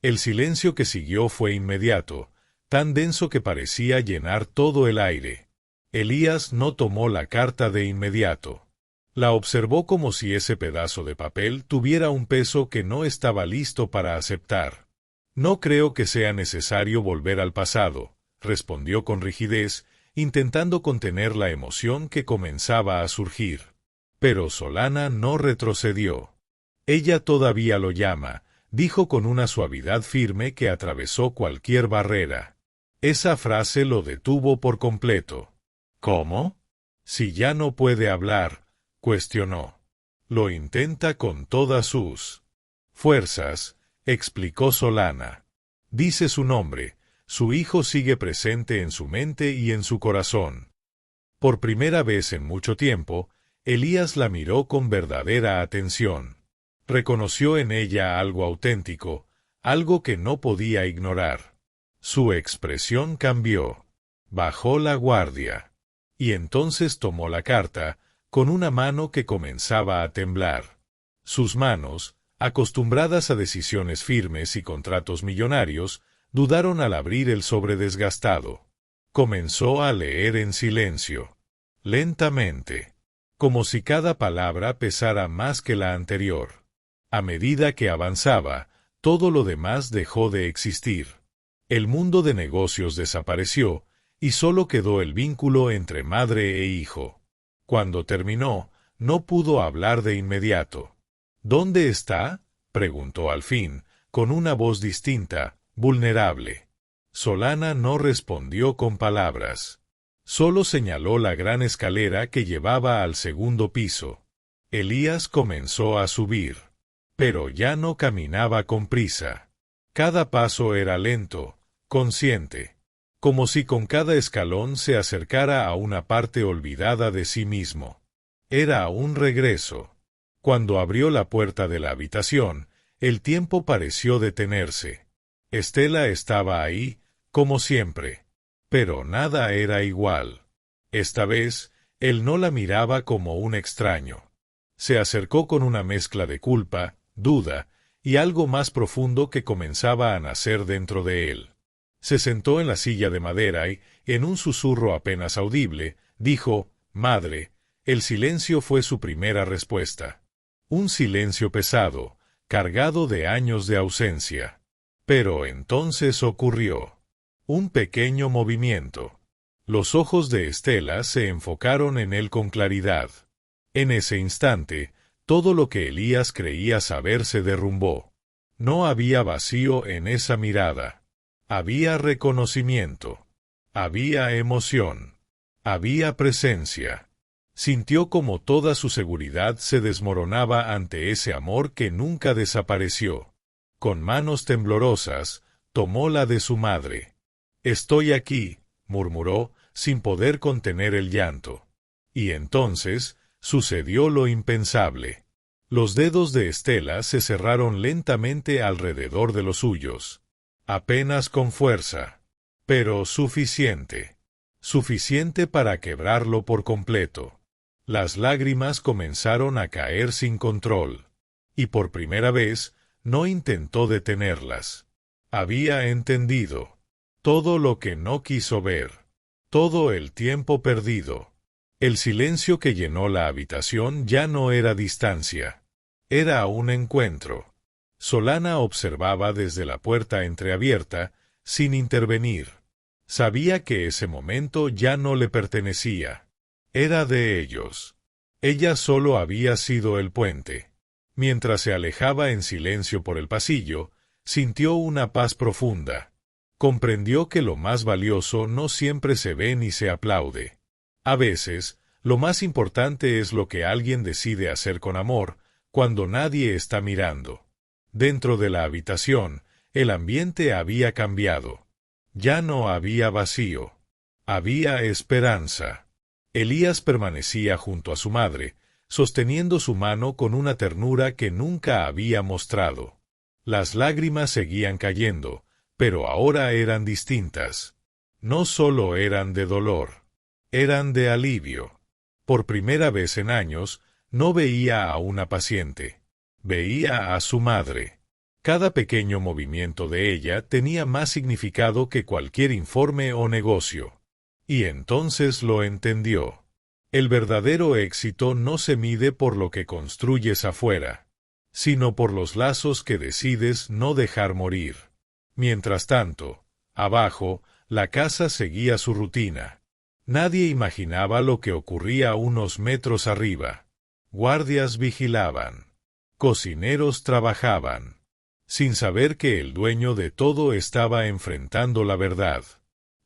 El silencio que siguió fue inmediato, tan denso que parecía llenar todo el aire. Elías no tomó la carta de inmediato. La observó como si ese pedazo de papel tuviera un peso que no estaba listo para aceptar. «No creo que sea necesario volver al pasado», respondió con rigidez, intentando contener la emoción que comenzaba a surgir. Pero Solana no retrocedió. «Ella todavía lo llama», dijo con una suavidad firme que atravesó cualquier barrera. Esa frase lo detuvo por completo. «¿Cómo? Si ya no puede hablar», cuestionó. «Lo intenta con todas sus fuerzas», explicó Solana. «Dice su nombre, su hijo sigue presente en su mente y en su corazón». Por primera vez en mucho tiempo, Elías la miró con verdadera atención. Reconoció en ella algo auténtico, algo que no podía ignorar. Su expresión cambió. Bajó la guardia. Y entonces tomó la carta, con una mano que comenzaba a temblar. Sus manos, acostumbradas a decisiones firmes y contratos millonarios, dudaron al abrir el sobre desgastado. Comenzó a leer en silencio. Lentamente. Como si cada palabra pesara más que la anterior. A medida que avanzaba, todo lo demás dejó de existir. El mundo de negocios desapareció, y solo quedó el vínculo entre madre e hijo. Cuando terminó, no pudo hablar de inmediato. «¿Dónde está?», preguntó al fin, con una voz distinta, vulnerable. Solana no respondió con palabras. Solo señaló la gran escalera que llevaba al segundo piso. Elías comenzó a subir. Pero ya no caminaba con prisa. Cada paso era lento, consciente, como si con cada escalón se acercara a una parte olvidada de sí mismo. Era un regreso. Cuando abrió la puerta de la habitación, el tiempo pareció detenerse. Estela estaba ahí, como siempre. Pero nada era igual. Esta vez, él no la miraba como un extraño. Se acercó con una mezcla de culpa, duda, y algo más profundo que comenzaba a nacer dentro de él. Se sentó en la silla de madera y, en un susurro apenas audible, dijo: «Madre». El silencio fue su primera respuesta. Un silencio pesado, cargado de años de ausencia. Pero entonces ocurrió un pequeño movimiento. Los ojos de Estela se enfocaron en él con claridad. En ese instante, todo lo que Elías creía saber se derrumbó. No había vacío en esa mirada. Había reconocimiento. Había emoción. Había presencia. Sintió como toda su seguridad se desmoronaba ante ese amor que nunca desapareció. Con manos temblorosas, tomó la de su madre. «Estoy aquí», murmuró, sin poder contener el llanto. Y entonces sucedió lo impensable. Los dedos de Estela se cerraron lentamente alrededor de los suyos. Apenas con fuerza. Pero suficiente. Suficiente para quebrarlo por completo. Las lágrimas comenzaron a caer sin control. Y por primera vez, no intentó detenerlas. Había entendido. Todo lo que no quiso ver. Todo el tiempo perdido. El silencio que llenó la habitación ya no era distancia. Era un encuentro. Solana observaba desde la puerta entreabierta, sin intervenir. Sabía que ese momento ya no le pertenecía. Era de ellos. Ella solo había sido el puente. Mientras se alejaba en silencio por el pasillo, sintió una paz profunda. Comprendió que lo más valioso no siempre se ve ni se aplaude. A veces, lo más importante es lo que alguien decide hacer con amor, cuando nadie está mirando. Dentro de la habitación, el ambiente había cambiado. Ya no había vacío. Había esperanza. Elías permanecía junto a su madre, sosteniendo su mano con una ternura que nunca había mostrado. Las lágrimas seguían cayendo, pero ahora eran distintas. No solo eran de dolor, eran de alivio. Por primera vez en años, no veía a una paciente. Veía a su madre. Cada pequeño movimiento de ella tenía más significado que cualquier informe o negocio. Y entonces lo entendió. El verdadero éxito no se mide por lo que construyes afuera, sino por los lazos que decides no dejar morir. Mientras tanto, abajo, la casa seguía su rutina. Nadie imaginaba lo que ocurría unos metros arriba. Guardias vigilaban. Cocineros trabajaban, sin saber que el dueño de todo estaba enfrentando la verdad.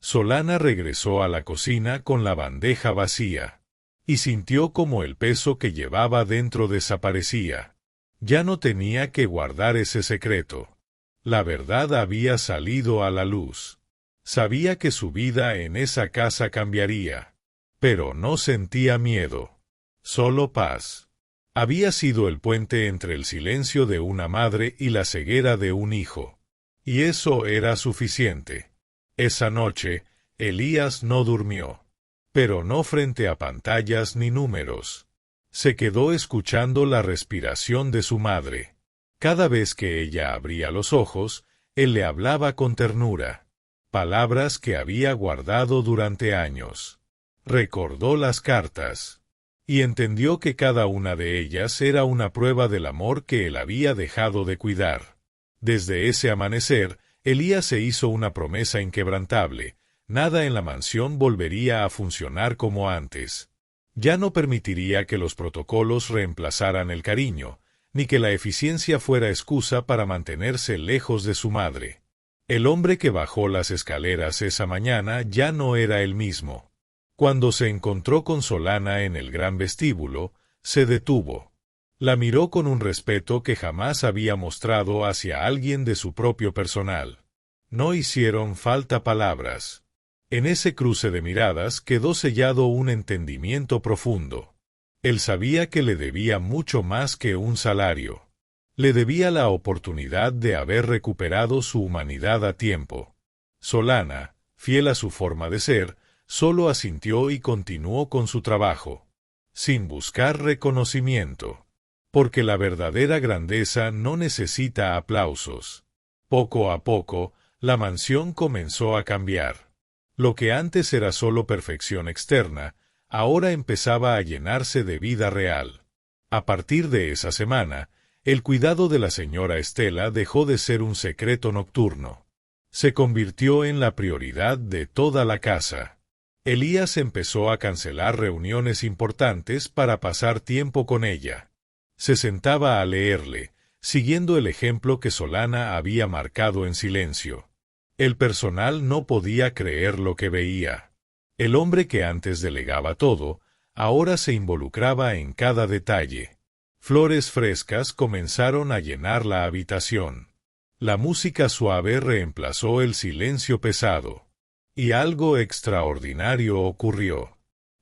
Solana regresó a la cocina con la bandeja vacía, y sintió como el peso que llevaba dentro desaparecía. Ya no tenía que guardar ese secreto. La verdad había salido a la luz. Sabía que su vida en esa casa cambiaría, pero no sentía miedo, solo paz. Había sido el puente entre el silencio de una madre y la ceguera de un hijo. Y eso era suficiente. Esa noche, Elías no durmió. Pero no frente a pantallas ni números. Se quedó escuchando la respiración de su madre. Cada vez que ella abría los ojos, él le hablaba con ternura. Palabras que había guardado durante años. Recordó las cartas. Y entendió que cada una de ellas era una prueba del amor que él había dejado de cuidar. Desde ese amanecer, Elías se hizo una promesa inquebrantable: nada en la mansión volvería a funcionar como antes. Ya no permitiría que los protocolos reemplazaran el cariño, ni que la eficiencia fuera excusa para mantenerse lejos de su madre. El hombre que bajó las escaleras esa mañana ya no era el mismo. Cuando se encontró con Solana en el gran vestíbulo, se detuvo. La miró con un respeto que jamás había mostrado hacia alguien de su propio personal. No hicieron falta palabras. En ese cruce de miradas quedó sellado un entendimiento profundo. Él sabía que le debía mucho más que un salario. Le debía la oportunidad de haber recuperado su humanidad a tiempo. Solana, fiel a su forma de ser, solo asintió y continuó con su trabajo, sin buscar reconocimiento. porque la verdadera grandeza no necesita aplausos. Poco a poco, la mansión comenzó a cambiar. Lo que antes era solo perfección externa, ahora empezaba a llenarse de vida real. A partir de esa semana, el cuidado de la señora Estela dejó de ser un secreto nocturno. Se convirtió en la prioridad de toda la casa. Elías empezó a cancelar reuniones importantes para pasar tiempo con ella. Se sentaba a leerle, siguiendo el ejemplo que Solana había marcado en silencio. El personal no podía creer lo que veía. El hombre que antes delegaba todo, ahora se involucraba en cada detalle. Flores frescas comenzaron a llenar la habitación. La música suave reemplazó el silencio pesado. Y algo extraordinario ocurrió.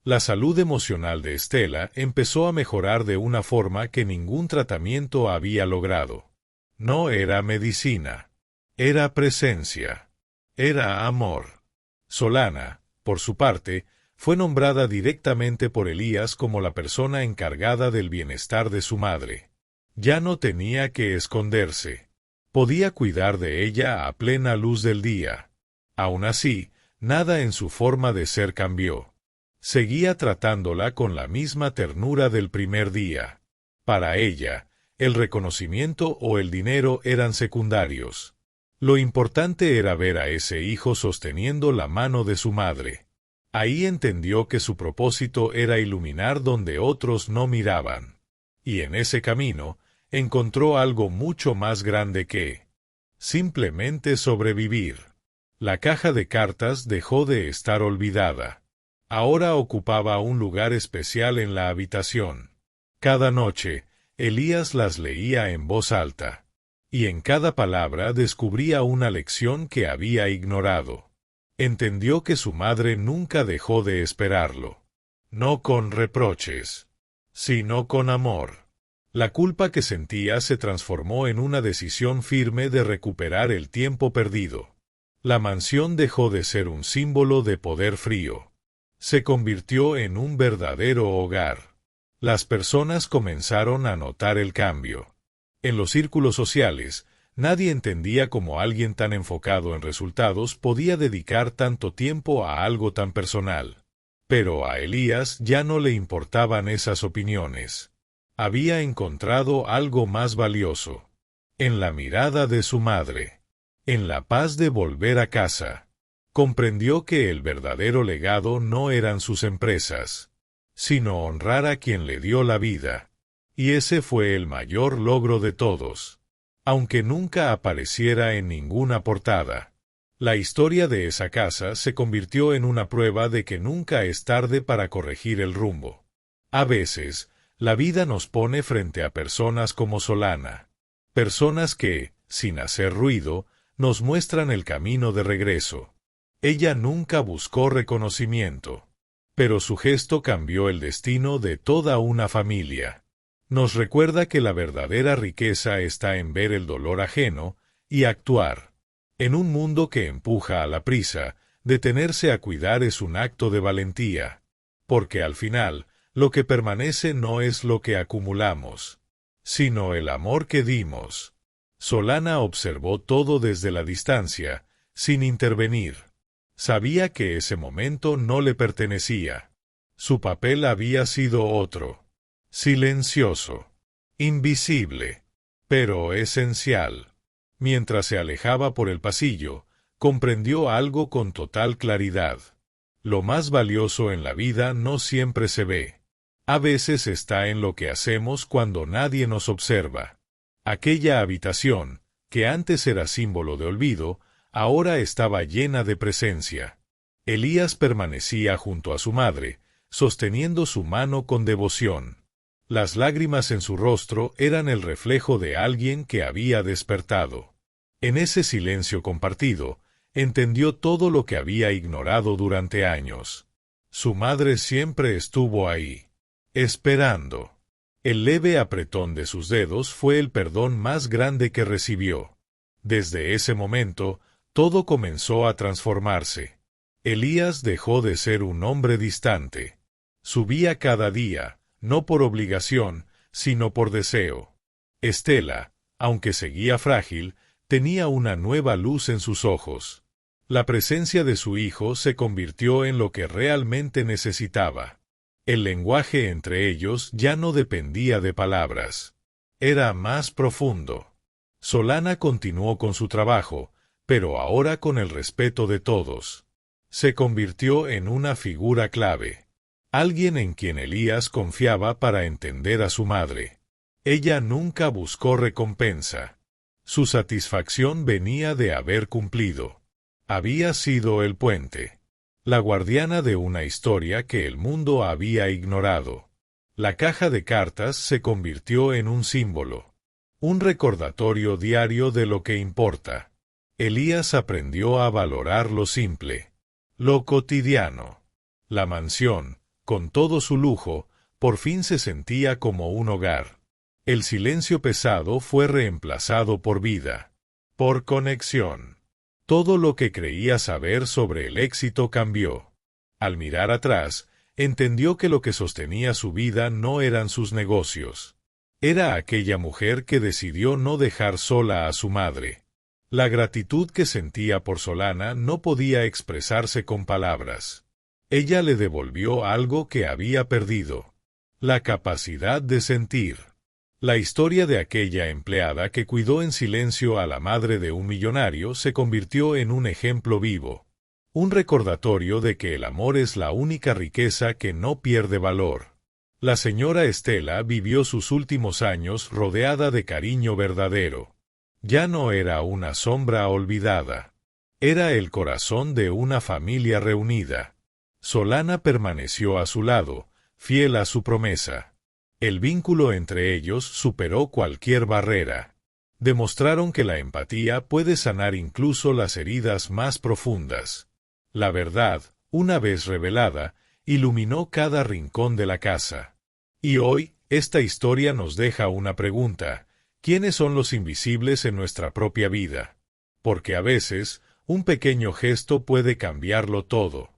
La salud emocional de Estela empezó a mejorar de una forma que ningún tratamiento había logrado. No era medicina. Era presencia. Era amor. Solana, por su parte, fue nombrada directamente por Elías como la persona encargada del bienestar de su madre. Ya no tenía que esconderse. Podía cuidar de ella a plena luz del día. Aún así, nada en su forma de ser cambió. Seguía tratándola con la misma ternura del primer día. Para ella, el reconocimiento o el dinero eran secundarios. Lo importante era ver a ese hijo sosteniendo la mano de su madre. Ahí entendió que su propósito era iluminar donde otros no miraban. Y en ese camino, encontró algo mucho más grande que simplemente sobrevivir. La caja de cartas dejó de estar olvidada. Ahora ocupaba un lugar especial en la habitación. Cada noche, Elías las leía en voz alta. Y en cada palabra descubría una lección que había ignorado. Entendió que su madre nunca dejó de esperarlo. No con reproches, sino con amor. La culpa que sentía se transformó en una decisión firme de recuperar el tiempo perdido. La mansión dejó de ser un símbolo de poder frío. Se convirtió en un verdadero hogar. Las personas comenzaron a notar el cambio. En los círculos sociales, nadie entendía cómo alguien tan enfocado en resultados podía dedicar tanto tiempo a algo tan personal. Pero a Elías ya no le importaban esas opiniones. Había encontrado algo más valioso. En la mirada de su madre. En la paz de volver a casa. Comprendió que el verdadero legado no eran sus empresas, sino honrar a quien le dio la vida. Y ese fue el mayor logro de todos. Aunque nunca apareciera en ninguna portada. La historia de esa casa se convirtió en una prueba de que nunca es tarde para corregir el rumbo. A veces, la vida nos pone frente a personas como Solana. Personas que, sin hacer ruido, nos muestran el camino de regreso. Ella nunca buscó reconocimiento, pero su gesto cambió el destino de toda una familia. Nos recuerda que la verdadera riqueza está en ver el dolor ajeno y actuar. En un mundo que empuja a la prisa, detenerse a cuidar es un acto de valentía, porque al final, lo que permanece no es lo que acumulamos, sino el amor que dimos. Solana observó todo desde la distancia, sin intervenir. Sabía que ese momento no le pertenecía. Su papel había sido otro. Silencioso. Invisible. Pero esencial. Mientras se alejaba por el pasillo, comprendió algo con total claridad. Lo más valioso en la vida no siempre se ve. A veces está en lo que hacemos cuando nadie nos observa. Aquella habitación, que antes era símbolo de olvido, ahora estaba llena de presencia. Elías permanecía junto a su madre, sosteniendo su mano con devoción. Las lágrimas en su rostro eran el reflejo de alguien que había despertado. En ese silencio compartido, entendió todo lo que había ignorado durante años. Su madre siempre estuvo ahí, esperando. El leve apretón de sus dedos fue el perdón más grande que recibió. Desde ese momento, todo comenzó a transformarse. Elías dejó de ser un hombre distante. Subía cada día, no por obligación, sino por deseo. Estela, aunque seguía frágil, tenía una nueva luz en sus ojos. La presencia de su hijo se convirtió en lo que realmente necesitaba. El lenguaje entre ellos ya no dependía de palabras. Era más profundo. Solana continuó con su trabajo, pero ahora con el respeto de todos. Se convirtió en una figura clave. Alguien en quien Elías confiaba para entender a su madre. Ella nunca buscó recompensa. Su satisfacción venía de haber cumplido. Había sido el puente. La guardiana de una historia que el mundo había ignorado. La caja de cartas se convirtió en un símbolo. Un recordatorio diario de lo que importa. Elías aprendió a valorar lo simple. Lo cotidiano. La mansión, con todo su lujo, por fin se sentía como un hogar. El silencio pesado fue reemplazado por vida. Por conexión. Todo lo que creía saber sobre el éxito cambió. Al mirar atrás, entendió que lo que sostenía su vida no eran sus negocios. Era aquella mujer que decidió no dejar sola a su madre. La gratitud que sentía por Solana no podía expresarse con palabras. Ella le devolvió algo que había perdido. La capacidad de sentir. La historia de aquella empleada que cuidó en silencio a la madre de un millonario se convirtió en un ejemplo vivo. Un recordatorio de que el amor es la única riqueza que no pierde valor. La señora Estela vivió sus últimos años rodeada de cariño verdadero. Ya no era una sombra olvidada. Era el corazón de una familia reunida. Solana permaneció a su lado, fiel a su promesa. El vínculo entre ellos superó cualquier barrera. Demostraron que la empatía puede sanar incluso las heridas más profundas. La verdad, una vez revelada, iluminó cada rincón de la casa. Y hoy, esta historia nos deja una pregunta: ¿quiénes son los invisibles en nuestra propia vida? Porque a veces, un pequeño gesto puede cambiarlo todo.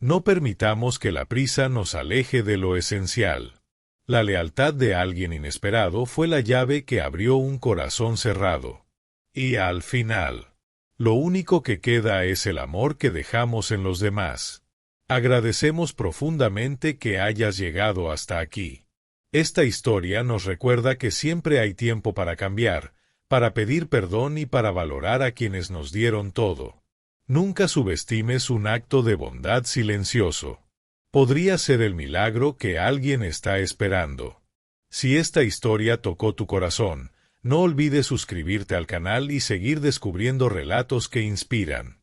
No permitamos que la prisa nos aleje de lo esencial. La lealtad de alguien inesperado fue la llave que abrió un corazón cerrado. Y al final, lo único que queda es el amor que dejamos en los demás. Agradecemos profundamente que hayas llegado hasta aquí. Esta historia nos recuerda que siempre hay tiempo para cambiar, para pedir perdón y para valorar a quienes nos dieron todo. Nunca subestimes un acto de bondad silencioso. Podría ser el milagro que alguien está esperando. Si esta historia tocó tu corazón, no olvides suscribirte al canal y seguir descubriendo relatos que inspiran.